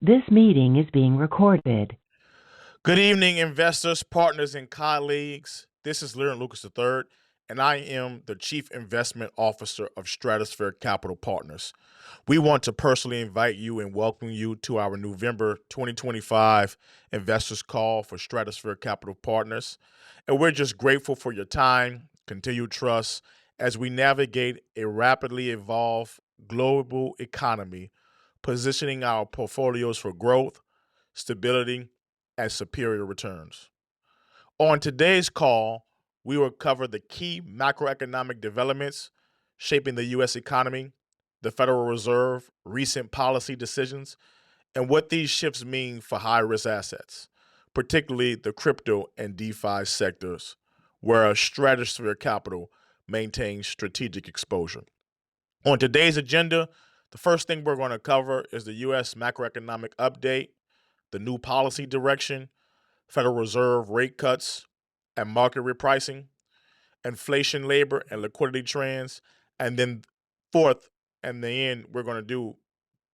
This meeting is being recorded. Good evening, investors, partners, and colleagues. This is Leonard Lucas III, and I am the Chief Investment Officer of Stratosphere Capital Partners. We want to personally invite you and welcome you to our November 2025 investors call for Stratosphere Capital Partners. And we're just grateful for your time, continued trust as we navigate a rapidly evolved global economy, positioning our portfolios for growth, stability, and superior returns. On today's call, we will cover the key macroeconomic developments shaping the U.S. economy, the Federal Reserve, recent policy decisions, and what these shifts mean for high risk assets, particularly the crypto and DeFi sectors, where Stratosphere Capital maintains strategic exposure. On today's agenda, the first thing we're going to cover is the U.S. macroeconomic update, the new policy direction, Federal Reserve rate cuts and market repricing, inflation, labor, and liquidity trends. And then, fourth, and the end, we're going to do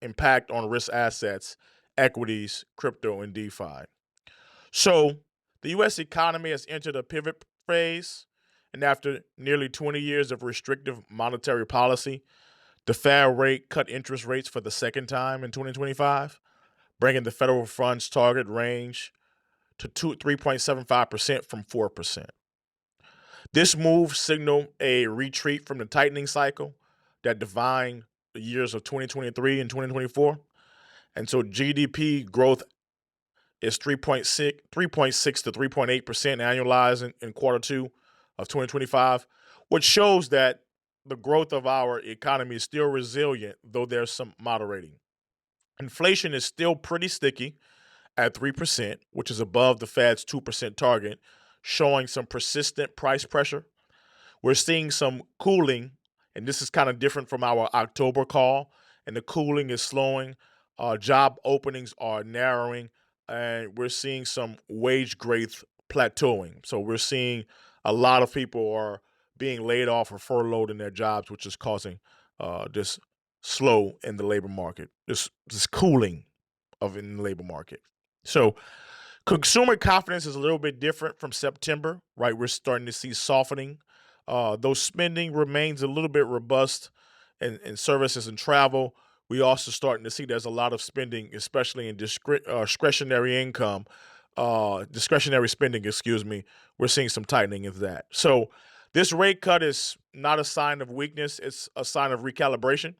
impact on risk assets, equities, crypto, and DeFi. So, the U.S. economy has entered a pivot phase. And after nearly 20 years of restrictive monetary policy, the Fed rate cut interest rates for the second time in 2025, bringing the federal funds target range to 3.75% from 4%. This move signaled a retreat from the tightening cycle that defined the years of 2023 and 2024. And so GDP growth is 3.6 to 3.8% annualized in quarter two of 2025, which shows that the growth of our economy is still resilient, though there's some moderating. Inflation is still pretty sticky at 3%, which is above the Fed's 2% target, showing some persistent price pressure. We're seeing some cooling, and this is kind of different from our October call, and the cooling is slowing. Job openings are narrowing, and we're seeing some wage growth plateauing. So we're seeing a lot of people are being laid off or furloughed in their jobs, which is causing this slow in the labor market, this cooling of in the labor market. So consumer confidence is a little bit different from September, right? We're starting to see softening. Though spending remains a little bit robust in services and travel, we also starting to see there's a lot of spending, especially in discretionary income, discretionary spending, excuse me. We're seeing some tightening of that. So this rate cut is not a sign of weakness. It's a sign of recalibration.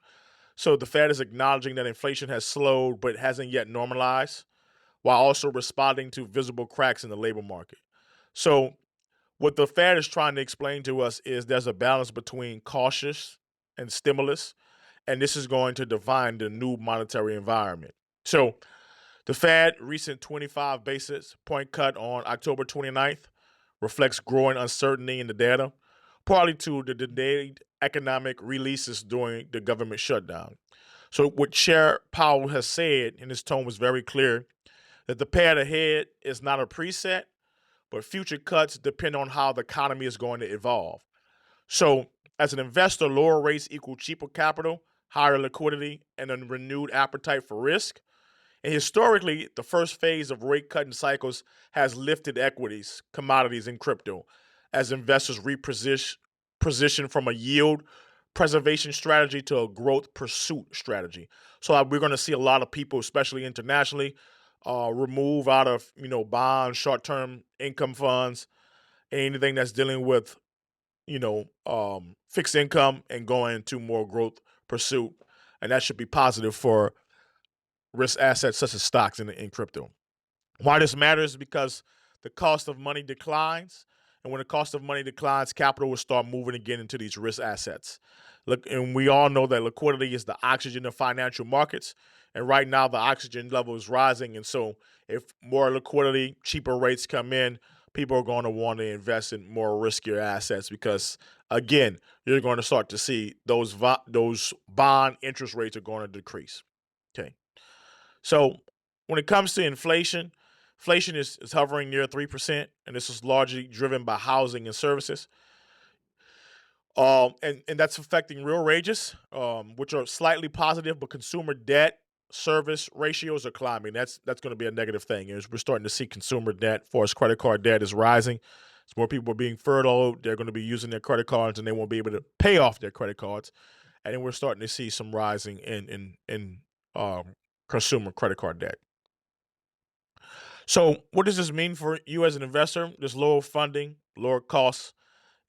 So the Fed is acknowledging that inflation has slowed but hasn't yet normalized, while also responding to visible cracks in the labor market. So, what the Fed is trying to explain to us is there's a balance between cautious and stimulus, and this is going to define the new monetary environment. So, the Fed recent 25 basis point cut on October 29th reflects growing uncertainty in the data, partly to the delayed economic releases during the government shutdown. So, what Chair Powell has said, and his tone was very clear, that the path ahead is not a preset, but future cuts depend on how the economy is going to evolve. So, as an investor, lower rates equal cheaper capital, higher liquidity, and a renewed appetite for risk. And historically, the first phase of rate cutting cycles has lifted equities, commodities, and crypto as investors reposition from a yield preservation strategy to a growth pursuit strategy. So we're going to see a lot of people, especially internationally, remove out of bonds, short-term income funds, anything that's dealing with fixed income and going into more growth pursuit, and that should be positive for risk assets such as stocks and crypto. Why this matters is because the cost of money declines, and when the cost of money declines, capital will start moving again into these risk assets. Look, and we all know that liquidity is the oxygen of financial markets, and right now the oxygen level is rising. And so, if more liquidity, cheaper rates come in, people are going to want to invest in more riskier assets because, again, you're going to start to see those bond interest rates are going to decrease. Okay, so when it comes to inflation, inflation is hovering near 3%, and this is largely driven by housing and services. And that's affecting real wages, which are slightly positive, but consumer debt service ratios are climbing. That's going to be a negative thing. We're starting to see consumer debt, as far as credit card debt, is rising. As more people are being furloughed, they're going to be using their credit cards, and they won't be able to pay off their credit cards. And then we're starting to see some rising in consumer credit card debt. So, what does this mean for you as an investor? This lower funding, lower costs,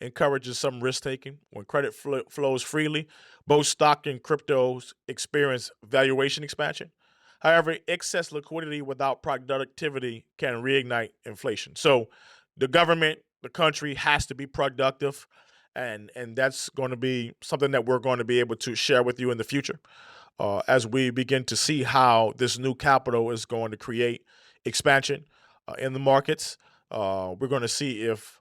encourages some risk taking. When credit flows freely, both stock and cryptos experience valuation expansion. However, excess liquidity without productivity can reignite inflation. So, the government, the country has to be productive, and that's going to be something that we're going to be able to share with you in the future as we begin to see how this new capital is going to create expansion in the markets. We're going to see if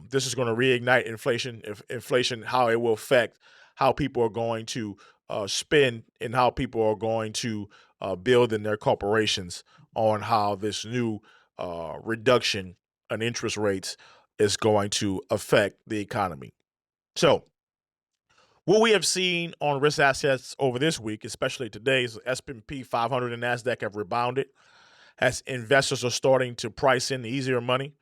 this is going to reignite inflation, if inflation, how it will affect how people are going to spend and how people are going to build in their corporations on how this new reduction in interest rates is going to affect the economy. So, what we have seen on risk assets over this week, especially today's S&P 500 and NASDAQ have rebounded as investors are starting to price in easier money.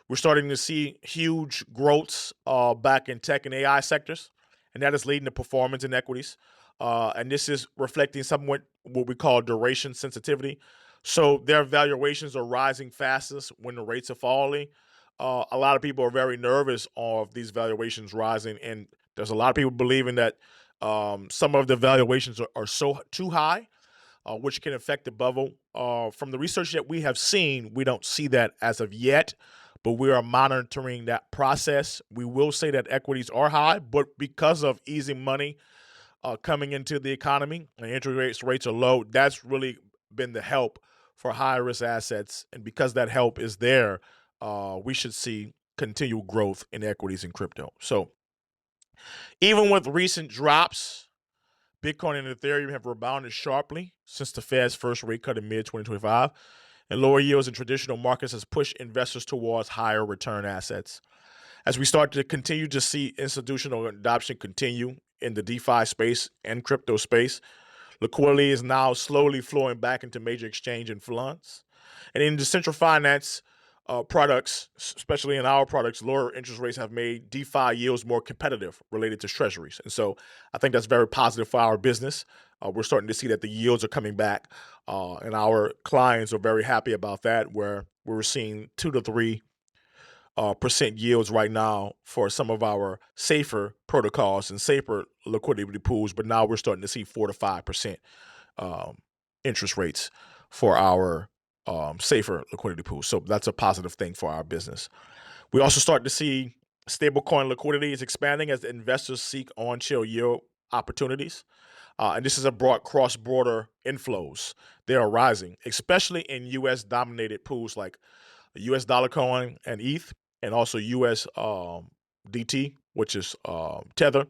We're starting to see huge growths back in tech and AI sectors, and that is leading to performance in equities. And this is reflecting somewhat what we call duration sensitivity. So their valuations are rising fastest when the rates are falling. A lot of people are very nervous of these valuations rising, and there's a lot of people believing that some of the valuations are so too high, which can affect the bubble. From the research that we have seen, we don't see that as of yet, but we are monitoring that process. We will say that equities are high, but because of easy money coming into the economy and interest rates are low, that's really been the help for high risk assets. And because that help is there, we should see continual growth in equities and crypto. So even with recent drops, Bitcoin and Ethereum have rebounded sharply since the Fed's first rate cut in mid-2025, and lower yields in traditional markets has pushed investors towards higher return assets. As we start to continue to see institutional adoption continue in the DeFi space and crypto space, liquidity is now slowly flowing back into major exchange and funds. And in decentralized finance products, especially in our products, lower interest rates have made DeFi yields more competitive related to treasuries. And so I think that's very positive for our business. We're starting to see that the yields are coming back, and our clients are very happy about that, where we're seeing 2 to 3% yields right now for some of our safer protocols and safer liquidity pools, but now we're starting to see 4 to 5% interest rates for our safer liquidity pools. So that's a positive thing for our business. We also start to see stablecoin liquidity is expanding as the investors seek on-chain yield opportunities. And this is a broad cross-border inflows. They are rising, especially in U.S.-dominated pools like U.S. dollar coin and ETH, and also U.S. DT, which is Tether,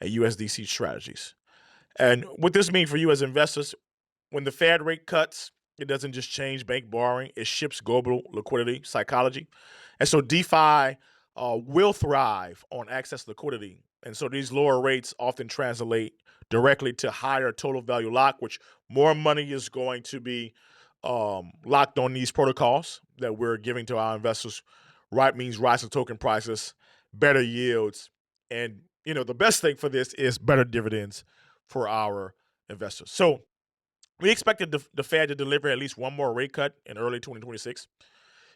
and USDC strategies. And what this means for you as investors, when the Fed rate cuts, it doesn't just change bank borrowing, it shifts global liquidity psychology. And so DeFi will thrive on excess liquidity. And so these lower rates often translate directly to higher total value lock, which more money is going to be locked on these protocols that we're giving to our investors. Right means rising token prices, better yields, and the best thing for this is better dividends for our investors. So we expected the Fed to deliver at least one more rate cut in early 2026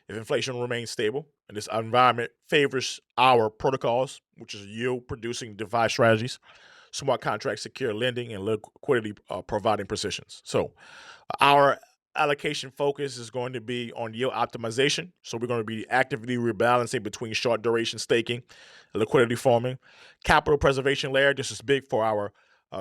if inflation remains stable, and this environment favors our protocols, which is yield-producing DeFi strategies, smart contract secure lending, and liquidity providing positions. So our allocation focus is going to be on yield optimization. So we're going to be actively rebalancing between short duration staking and liquidity farming. Capital preservation layer, this is big for our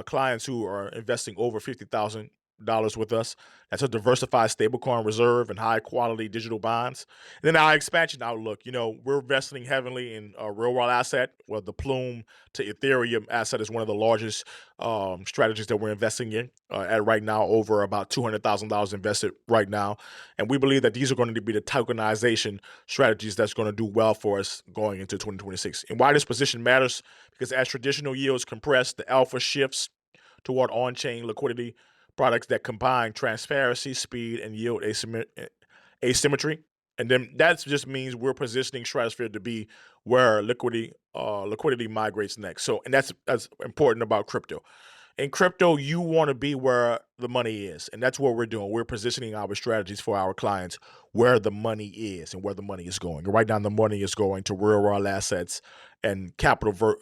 clients who are investing over $50,000 with us. That's a diversified stablecoin reserve and high quality digital bonds. And then our expansion outlook, we're investing heavily in a real world asset. Well, the Plume to Ethereum asset is one of the largest strategies that we're investing in at right now, over about $200,000 invested right now. And we believe that these are going to be the tokenization strategies that's going to do well for us going into 2026. And why this position matters, because as traditional yields compress, the alpha shifts toward on-chain liquidity products that combine transparency, speed, and yield asymmetry. And then that just means we're positioning Stratosphere to be where liquidity migrates next. So, and that's important about crypto. In crypto, you want to be where the money is, and that's what we're doing. We're positioning our strategies for our clients where the money is and where the money is going. Right now, the money is going to real world assets and capital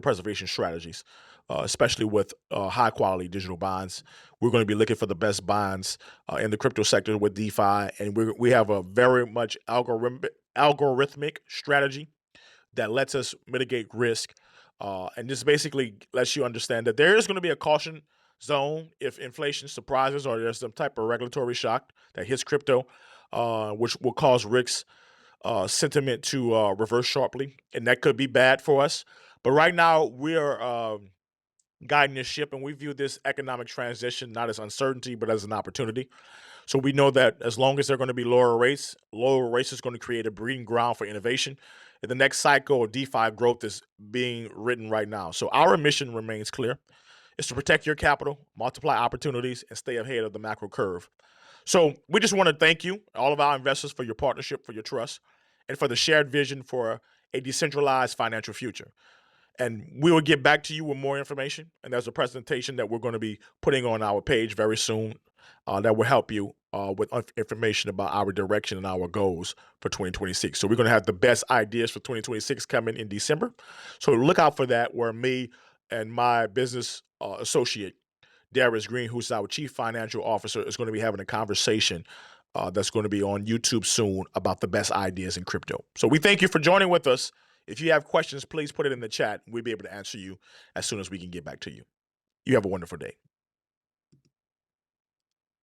preservation strategies, especially with high quality digital bonds. We're going to be looking for the best bonds in the crypto sector with DeFi, and we have a very much algorithmic strategy that lets us mitigate risk. And this basically lets you understand that there is going to be a caution zone if inflation surprises or there's some type of regulatory shock that hits crypto, which will cause risks sentiment to reverse sharply. And that could be bad for us. But right now, we are guiding this ship, and we view this economic transition not as uncertainty, but as an opportunity. So we know that as long as there are going to be lower rates is going to create a breeding ground for innovation. And the next cycle of DeFi growth is being written right now. So our mission remains clear. It's to protect your capital, multiply opportunities, and stay ahead of the macro curve. So we just want to thank you, all of our investors, for your partnership, for your trust, and for the shared vision for a decentralized financial future. And we will get back to you with more information. And there's a presentation that we're going to be putting on our page very soon that will help you with information about our direction and our goals for 2026. So we're going to have the best ideas for 2026 coming in December. So look out for that, where me and my business associate, Darius Green, who's our chief financial officer, is going to be having a conversation that's going to be on YouTube soon about the best ideas in crypto. So we thank you for joining with us. If you have questions, please put it in the chat. We'll be able to answer you as soon as we can get back to you. You have a wonderful day.